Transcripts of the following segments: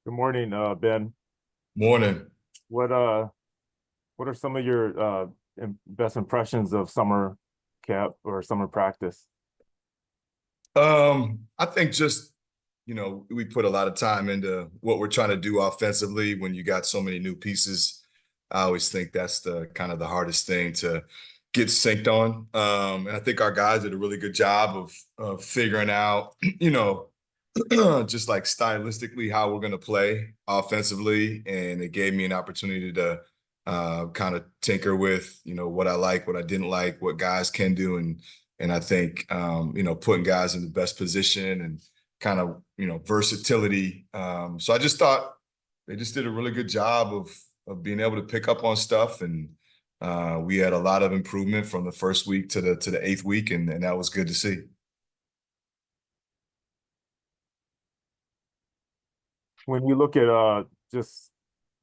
Good morning, Ben. Morning. What uh what are some of your best impressions of summer camp or summer practice? I think just, we put a lot of time into what we're trying to do offensively when you got so many new pieces. I always think that's the kind of the hardest thing to get synced on. And I think our guys did a really good job of figuring out, just like stylistically how we're going to play offensively. And it gave me an opportunity to kind of tinker with, what I like, what I didn't like, what guys can do. And I think, putting guys in the best position and kind of, versatility. So I just thought they just did a really good job of being able to pick up on stuff. And we had a lot of improvement from the first week to the eighth week. And that was good to see. When you look at just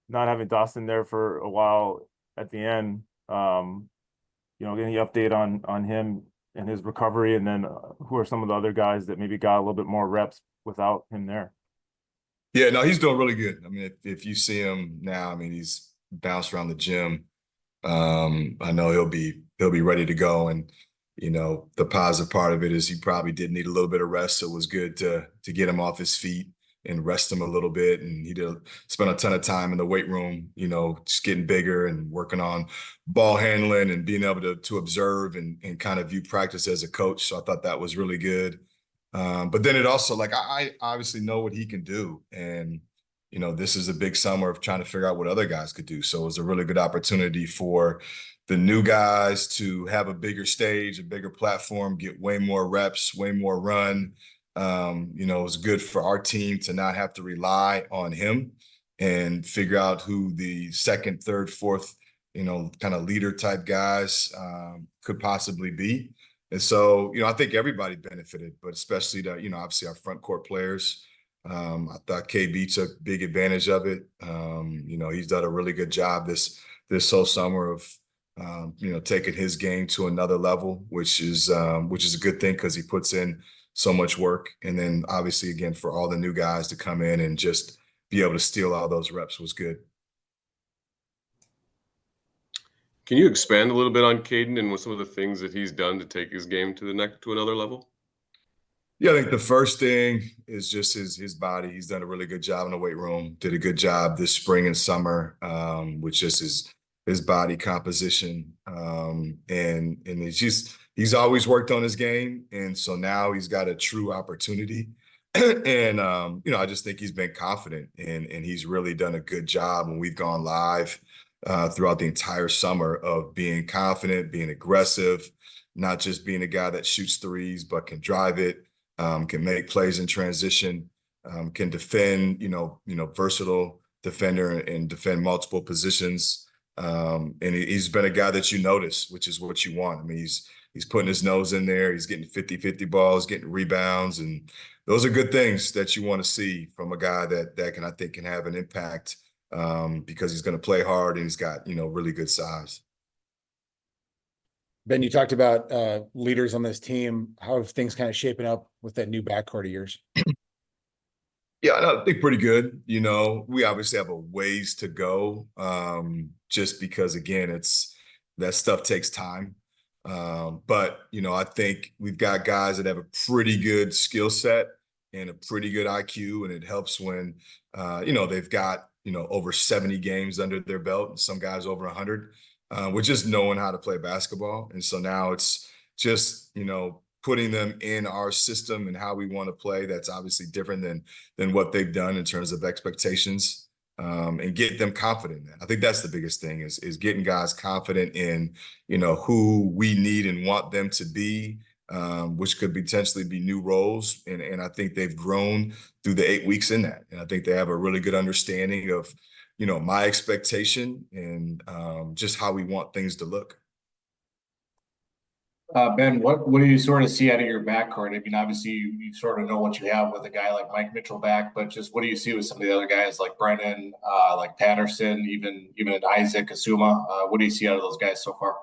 not having Dawson there for a while at the end, any update on him and his recovery, and then who are some of the other guys that maybe got a little bit more reps without him there? Yeah, no, he's doing really good. I mean, if you see him now, I mean, he's bounced around the gym. I know he'll be ready to go. And the positive part of it is he probably did need a little bit of rest, so it was good to get him off his feet and rest him a little bit. And he did spend a ton of time in the weight room, just getting bigger and working on ball handling and being able to observe and kind of view practice as a coach. So I thought that was really good. But then it also, like, I obviously know what he can do. And this is a big summer of trying to figure out what other guys could do. So it was a really good opportunity for the new guys to have a bigger stage, a bigger platform, get way more reps, way more run. It was good for our team to not have to rely on him and figure out who the second, third, fourth, kind of leader type guys could possibly be. And so, I think everybody benefited, but especially obviously our front court players. I thought KB took big advantage of it. He's done a really good job this whole summer of taking his game to another level, which is a good thing because he puts in so much work. And then obviously again for all the new guys to come in and just be able to steal all those reps was good. Can you expand a little bit on Caden and what some of the things that he's done to take his game to another level? Yeah, I think the first thing is just his body. He's done a really good job in the weight room. Did a good job this spring and summer with just his body composition. And he's always worked on his game, and so now he's got a true opportunity. And I just think he's been confident, and he's really done a good job when we've gone live throughout the entire summer of being confident, being aggressive, not just being a guy that shoots threes, but can drive it. Can make plays in transition, can defend, versatile defender and defend multiple positions. And he's been a guy that you notice, which is what you want. I mean, he's putting his nose in there. He's getting 50-50 balls, getting rebounds. And those are good things that you want to see from a guy that I think can have an impact because he's going to play hard and he's got, really good size. Ben, you talked about leaders on this team. How have things kind of shaping up with that new backcourt of yours? Yeah, I think pretty good. We obviously have a ways to go, just because again, that stuff takes time. But I think we've got guys that have a pretty good skill set and a pretty good IQ, and it helps when they've got over 70 games under their belt, and some guys over 100. With just knowing how to play basketball. And so now it's just, putting them in our system and how we want to play. That's obviously different than what they've done in terms of expectations, and get them confident in that. I think that's the biggest thing is getting guys confident in, who we need and want them to be, which could potentially be new roles. And I think they've grown through the 8 weeks in that. And I think they have a really good understanding of, my expectation and just how we want things to look. Ben, what do you sort of see out of your backcourt? I mean, obviously you sort of know what you have with a guy like Mike Mitchell back, but just what do you see with some of the other guys like Brennan, like Patterson, even Isaac Asuma? What do you see out of those guys so far?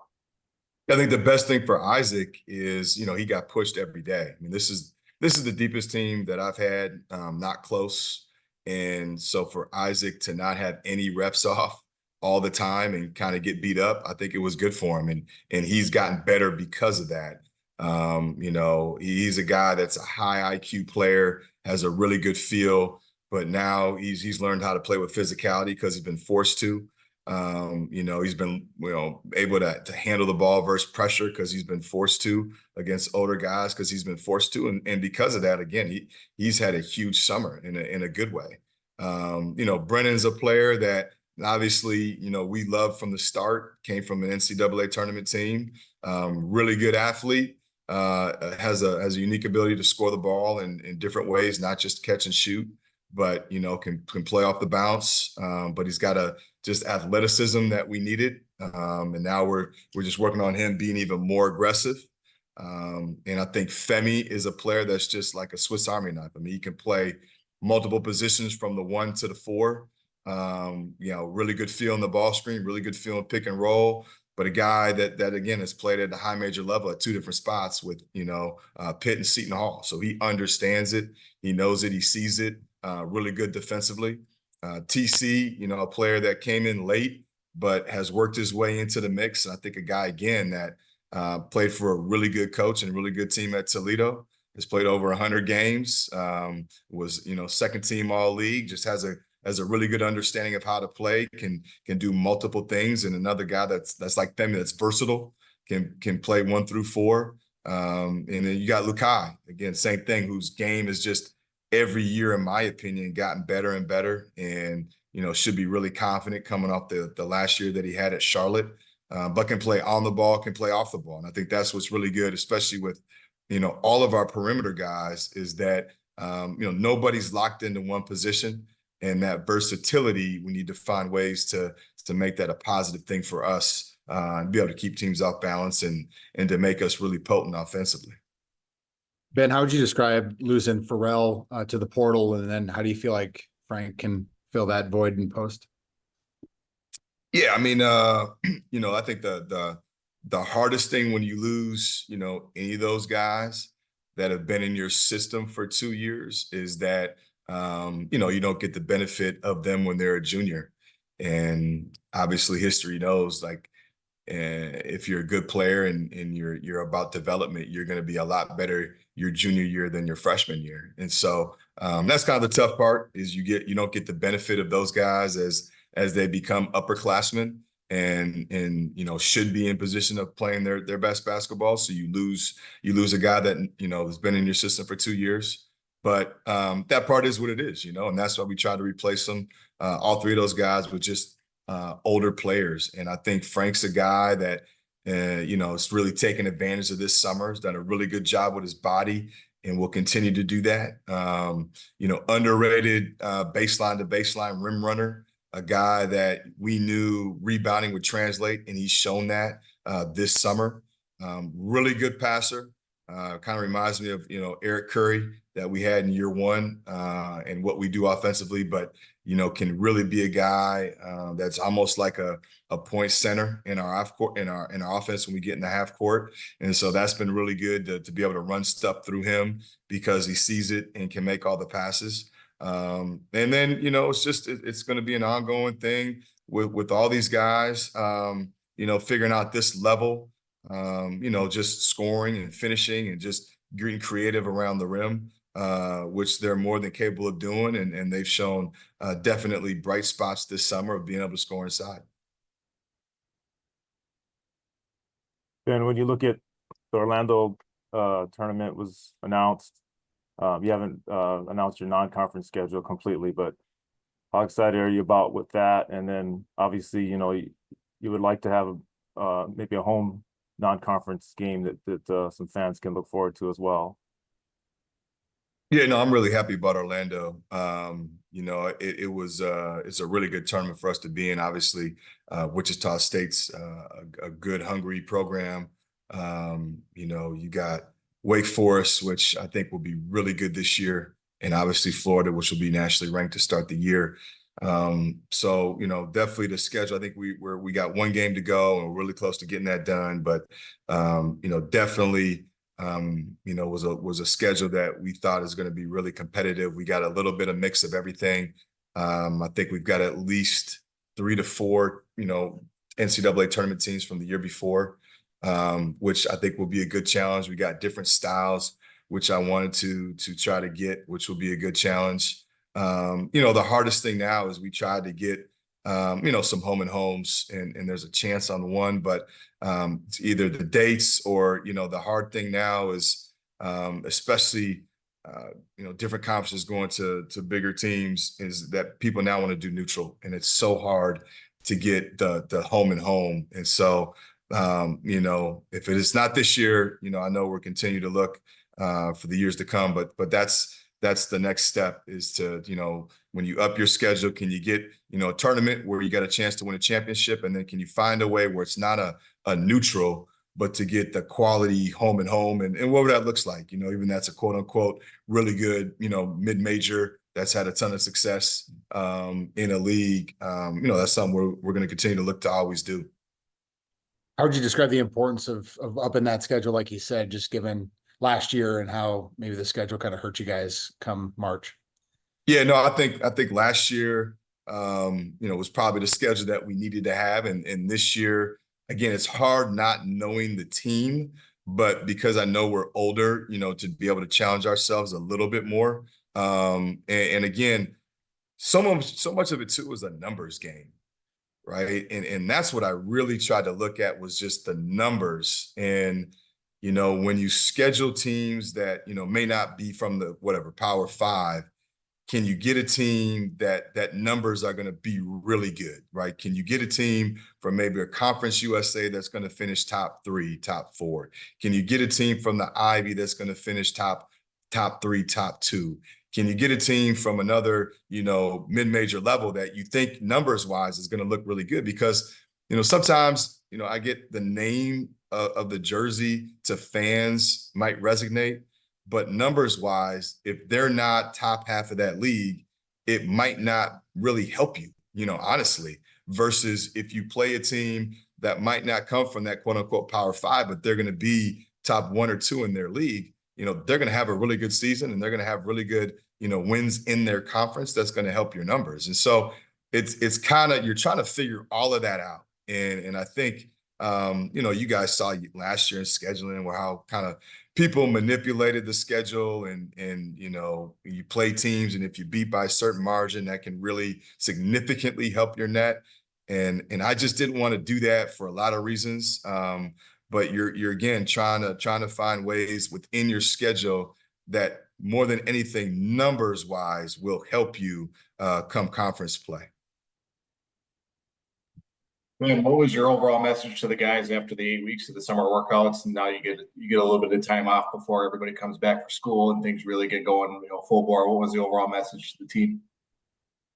I think the best thing for Isaac is, he got pushed every day. I mean, this is the deepest team that I've had, not close. And so for Isaac to not have any reps off all the time and kind of get beat up, I think it was good for him. And he's gotten better because of that. You know, he's a guy that's a high IQ player, has a really good feel, but now he's learned how to play with physicality because he's been forced to. You know, he's been, you know, able to handle the ball versus pressure because he's been forced to against older guys because he's been forced to. And because of that, again, he's had a huge summer in a good way. You know, Brennan's a player that obviously, you know, we loved from the start, came from an NCAA tournament team, really good athlete, has a unique ability to score the ball in different ways, not just catch and shoot, but, you know, can play off the bounce. But he's got just athleticism that we needed. And now we're just working on him being even more aggressive. And I think Femi is a player that's just like a Swiss Army knife. I mean, he can play multiple positions from the 1 to the 4. You know, really good feel in the ball screen, really good feel in pick and roll. But a guy that again has played at a high major level at 2 different spots with, you know, Pitt and Seton Hall. So he understands it, he knows it, he sees it. Really good defensively. TC, you know, a player that came in late but has worked his way into the mix. And I think a guy again that played for a really good coach and a really good team at Toledo. Has played over 100 games. Was, you know, second team all league. Just has a really good understanding of how to play. Can do multiple things. And another guy that's like Femi, that's versatile. Can play 1 through 4. And then you got Lukai, again, same thing, whose game is just every year, in my opinion, gotten better and better. And, you know, should be really confident coming off the last year that he had at Charlotte. But can play on the ball, can play off the ball. And I think that's what's really good, especially with, you know, all of our perimeter guys, is that, you know, nobody's locked into one position. And that versatility, we need to find ways to make that a positive thing for us, and be able to keep teams off balance and to make us really potent offensively. Ben, how would you describe losing Pharrell to the portal? And then how do you feel like Frank can fill that void in post? Yeah, I mean, you know, I think the hardest thing when you lose, you know, any of those guys that have been in your system for 2 years is that, you know, you don't get the benefit of them when they're a junior. And obviously history knows, like, if you're a good player and you're about development, you're going to be a lot better your junior year than your freshman year. And so that's kind of the tough part, is you don't get the benefit of those guys as they become upperclassmen and you know, should be in position of playing their best basketball. So you lose a guy that, you know, has been in your system for 2 years. But that part is what it is, you know, and that's why we try to replace them, all 3 of those guys, with just older players. And I think Frank's a guy that, you know, has really taken advantage of this summer. Has done a really good job with his body and will continue to do that. You know, underrated baseline to baseline rim runner, a guy that we knew rebounding would translate, and he's shown that this summer. Really good passer. Kind of reminds me of, you know, Eric Curry that we had in year 1 and what we do offensively, but, you know, can really be a guy that's almost like a point center in our offense when we get in the half court. And so that's been really good to be able to run stuff through him because he sees it and can make all the passes. And then, you know, it's going to be an ongoing thing with all these guys, you know, figuring out this level, you know, just scoring and finishing and just getting creative around the rim, which they're more than capable of doing. And they've shown definitely bright spots this summer of being able to score inside. And when you look at the Orlando tournament was announced, you haven't announced your non-conference schedule completely, but how excited are you about with that? And then obviously, you know, you would like to have maybe a home non-conference game that some fans can look forward to as well. Yeah, no, I'm really happy about Orlando. You know, it's a really good tournament for us to be in. Obviously, Wichita State's a good, hungry program. You know, you got Wake Forest, which I think will be really good this year, and obviously Florida, which will be nationally ranked to start the year. So, you know, definitely the schedule, I think we got 1 game to go and we're really close to getting that done, but, you know, definitely was a schedule that we thought is going to be really competitive. We got a little bit of mix of everything. I think we've got at least 3 to 4, NCAA tournament teams from the year before, which I think will be a good challenge. We got different styles, which I wanted to try to get, which will be a good challenge. The hardest thing now is we tried to get, some home and homes, and there's a chance on one, but it's either the dates or, the hard thing now is, especially, different conferences going to bigger teams, is that people now want to do neutral, and it's so hard to get the home and home. And so, if it is not this year, I know we're continuing to look for the years to come, but that's the next step, is to, when you up your schedule, can you get, a tournament where you got a chance to win a championship? And then can you find a way where it's not a neutral, but to get the quality home and home, and whatever that looks like, even that's a quote unquote really good, mid-major that's had a ton of success in a league. That's something we're going to continue to look to always do. How would you describe the importance of upping that schedule, like you said, just given last year and how maybe the schedule kind of hurt you guys come March? Yeah, no, I think last year, was probably the schedule that we needed to have. And this year, again, it's hard not knowing the team, but because I know we're older, to be able to challenge ourselves a little bit more. And again, so much of it too was a numbers game, right? And that's what I really tried to look at, was just the numbers. And when you schedule teams that, may not be from the Power 5, can you get a team that numbers are going to be really good, right? Can you get a team from maybe a Conference USA that's going to finish top 3, top 4? Can you get a team from the Ivy that's going to finish top 3, top 2? Can you get a team from another, mid-major level that you think numbers-wise is going to look really good? Because, sometimes, I get the name of the jersey to fans might resonate, but numbers-wise, if they're not top half of that league, it might not really help you, honestly, versus if you play a team that might not come from that quote-unquote Power 5, but they're going to be top 1 or 2 in their league, they're going to have a really good season, and they're going to have really good, wins in their conference. That's going to help your numbers. And so it's kind of, you're trying to figure all of that out. And I think, you guys saw last year in scheduling where how kind of people manipulated the schedule, and you play teams, and if you beat by a certain margin, that can really significantly help your net. And I just didn't want to do that for a lot of reasons. But you're again trying to find ways within your schedule that more than anything, numbers wise, will help you come conference play. Man, what was your overall message to the guys after the 8 weeks of the summer workouts? And now you get a little bit of time off before everybody comes back for school and things really get going, full bore. What was the overall message to the team?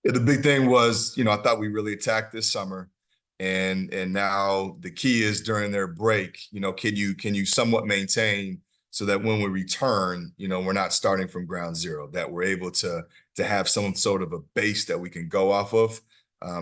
Yeah, the big thing was, I thought we really attacked this summer, and now the key is during their break, can you somewhat maintain so that when we return, we're not starting from ground zero, that we're able to have some sort of a base that we can go off of.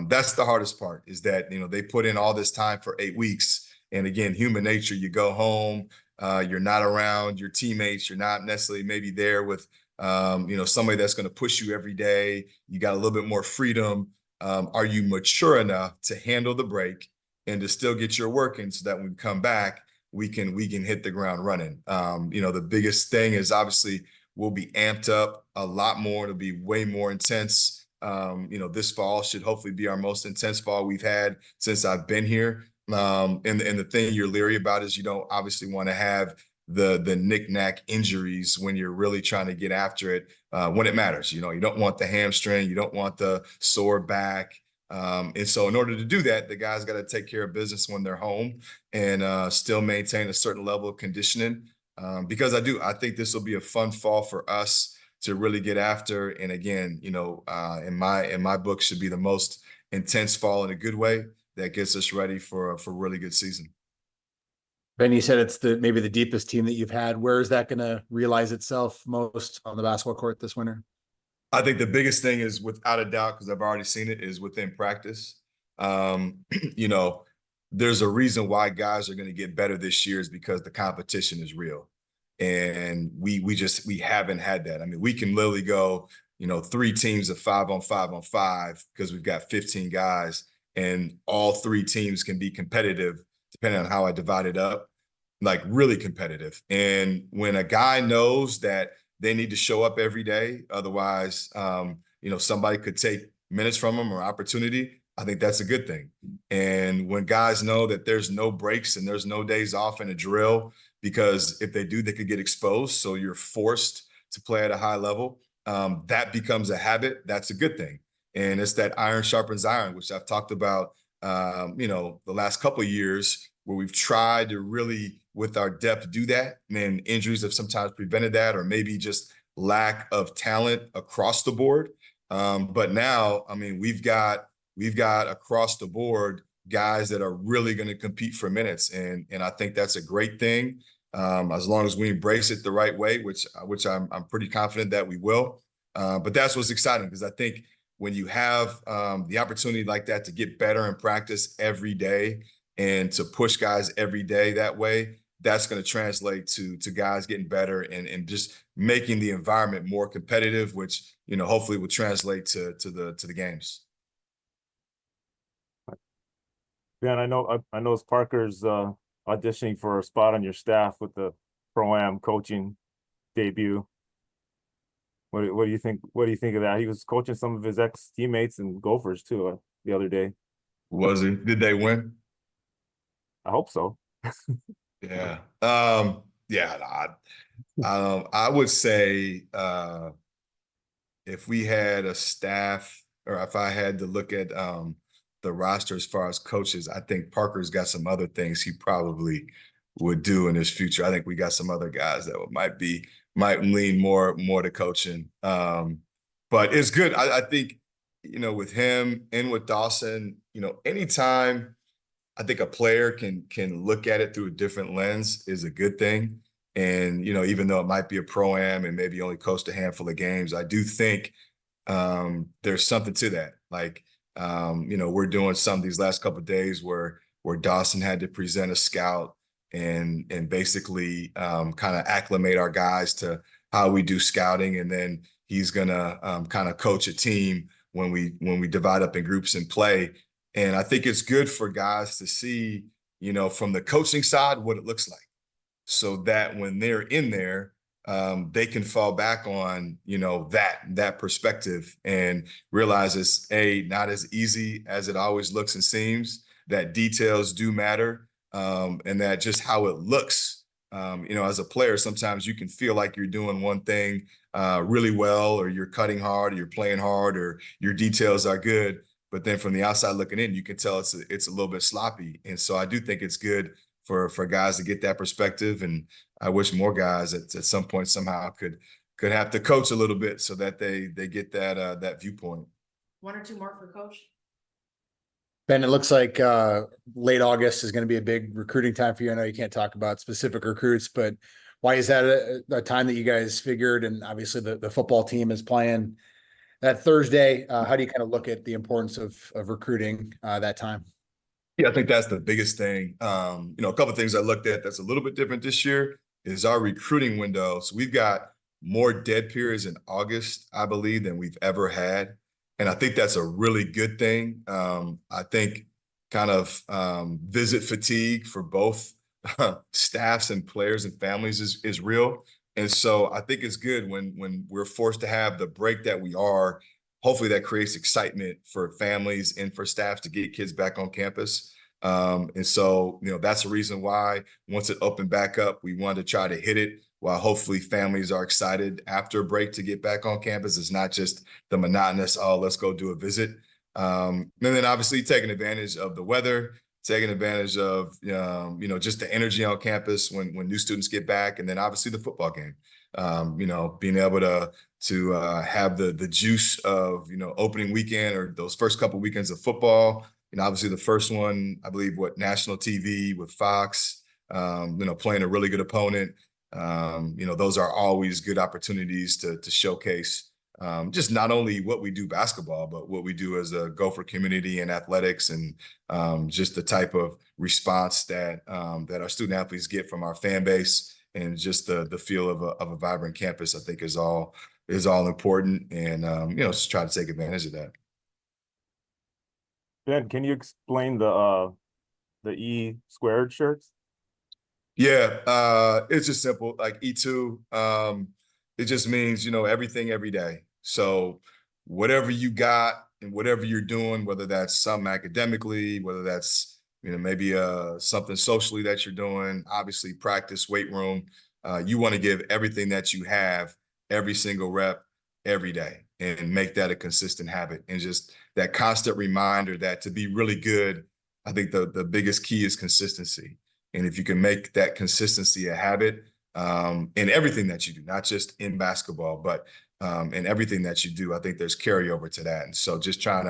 That's the hardest part, is that, they put in all this time for 8 weeks. And again, human nature, you go home, you're not around your teammates. You're not necessarily maybe there with, somebody that's going to push you every day. You got a little bit more freedom. Are you mature enough to handle the break and to still get your work in so that when we come back, we can hit the ground running? The biggest thing is obviously we'll be amped up a lot more. It'll be way more intense. This fall should hopefully be our most intense fall we've had since I've been here. And the thing you're leery about is you don't obviously want to have the knick-knack injuries when you're really trying to get after it when it matters. You don't want the hamstring, you don't want the sore back. And so in order to do that, the guys got to take care of business when they're home and still maintain a certain level of conditioning. Because I think this will be a fun fall for us to really get after. And again, in my book, should be the most intense fall in a good way that gets us ready for a really good season. Ben, you said it's maybe the deepest team that you've had. Where is that going to realize itself most on the basketball court this winter? I think the biggest thing is, without a doubt, because I've already seen it, is within practice. There's a reason why guys are going to get better this year, is because the competition is real. And we haven't had that. I mean, we can literally go, 3 teams of 5-on-5-on-5 because we've got 15 guys, and all 3 teams can be competitive depending on how I divide it up, like really competitive. And when a guy knows that they need to show up every day, otherwise, somebody could take minutes from them or opportunity, I think that's a good thing. And when guys know that there's no breaks and there's no days off in a drill, because if they do, they could get exposed. So you're forced to play at a high level. That becomes a habit. That's a good thing. And it's that iron sharpens iron, which I've talked about, the last couple of years, where we've tried to really, with our depth, do that. And injuries have sometimes prevented that, or maybe just lack of talent across the board. But now, I mean, we've got across the board guys that are really going to compete for minutes, and I think that's a great thing, as long as we embrace it the right way, which I'm pretty confident that we will. But that's what's exciting, because I think when you have the opportunity like that to get better in practice every day and to push guys every day that way, that's going to translate to guys getting better and just making the environment more competitive, which hopefully will translate to the games. Yeah, and I know Parker's auditioning for a spot on your staff with the Pro-Am coaching debut. What do you think? What do you think of that? He was coaching some of his ex-teammates and Gophers too the other day. Was he? Did they win? I hope so. Yeah. Yeah. I would say if we had a staff, or if I had to look at the roster as far as coaches, I think Parker's got some other things he probably would do in his future. I think we got some other guys that might lean more to coaching. But it's good. I think, with him and with Dawson, anytime I think a player can look at it through a different lens is a good thing. And, even though it might be a Pro-Am and maybe only coached a handful of games, I do think there's something to that. Like, we're doing some these last couple of days where Dawson had to present a scout and basically kind of acclimate our guys to how we do scouting. And then he's gonna kind of coach a team when we divide up in groups and play. And I think it's good for guys to see, from the coaching side, what it looks like, so that when they're in there, they can fall back on, that perspective and realize it's not as easy as it always looks and seems, that details do matter, and that just how it looks, as a player, sometimes you can feel like you're doing one thing really well, or you're cutting hard, or you're playing hard, or your details are good. But then from the outside looking in, you can tell it's a little bit sloppy. And so I do think it's good for guys to get that perspective. And I wish more guys at some point somehow could have to coach a little bit so that they get that viewpoint. 1 or 2 more for coach. Ben, it looks like late August is going to be a big recruiting time for you. I know you can't talk about specific recruits, but why is that a time that you guys figured? And obviously the football team is playing that Thursday. How do you kind of look at the importance of recruiting that time? Yeah, I think that's the biggest thing. A couple of things I looked at that's a little bit different this year is our recruiting window. So we've got more dead periods in August, I believe, than we've ever had. And I think that's a really good thing. I think kind of visit fatigue for both staffs and players and families is real. And so I think it's good when we're forced to have the break that we are. Hopefully that creates excitement for families and for staff to get kids back on campus. And so, that's the reason why once it opened back up, we wanted to try to hit it while hopefully families are excited after a break to get back on campus. It's not just the monotonous, let's go do a visit. And then obviously taking advantage of the weather, taking advantage of, just the energy on campus when new students get back. And then obviously the football game, being able to have the juice of, opening weekend or those first couple weekends of football. Obviously the first one, I believe, national TV with Fox, playing a really good opponent. Those are always good opportunities to showcase just not only what we do basketball, but what we do as a Gopher community and athletics, and just the type of response that our student athletes get from our fan base. and just the feel of a vibrant campus, I think is all important. And, you know, just try to take advantage of that. Ben, can you explain the E squared shirts? Yeah, it's just simple. Like E2, it just means, you know, everything every day. So whatever you got and whatever you're doing, whether that's something academically, whether that's, you know, maybe something socially that you're doing, obviously practice, weight room, you want to give everything that you have every single rep every day and make that a consistent habit. And just that constant reminder that to be really good, I think the biggest key is consistency. And if you can make that consistency a habit in everything that you do, not just in basketball, but in everything that you do, I think there's carryover to that. And so just trying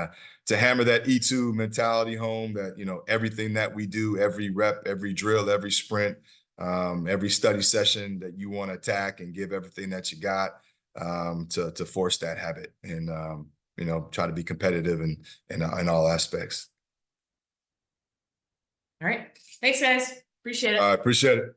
to hammer that E2 mentality home, that, you know, everything that we do, every rep, every drill, every sprint, every study session, that you want to attack and give everything that you got to force that habit and, you know, try to be competitive in all aspects. All right. Thanks, guys. Appreciate it. I appreciate it.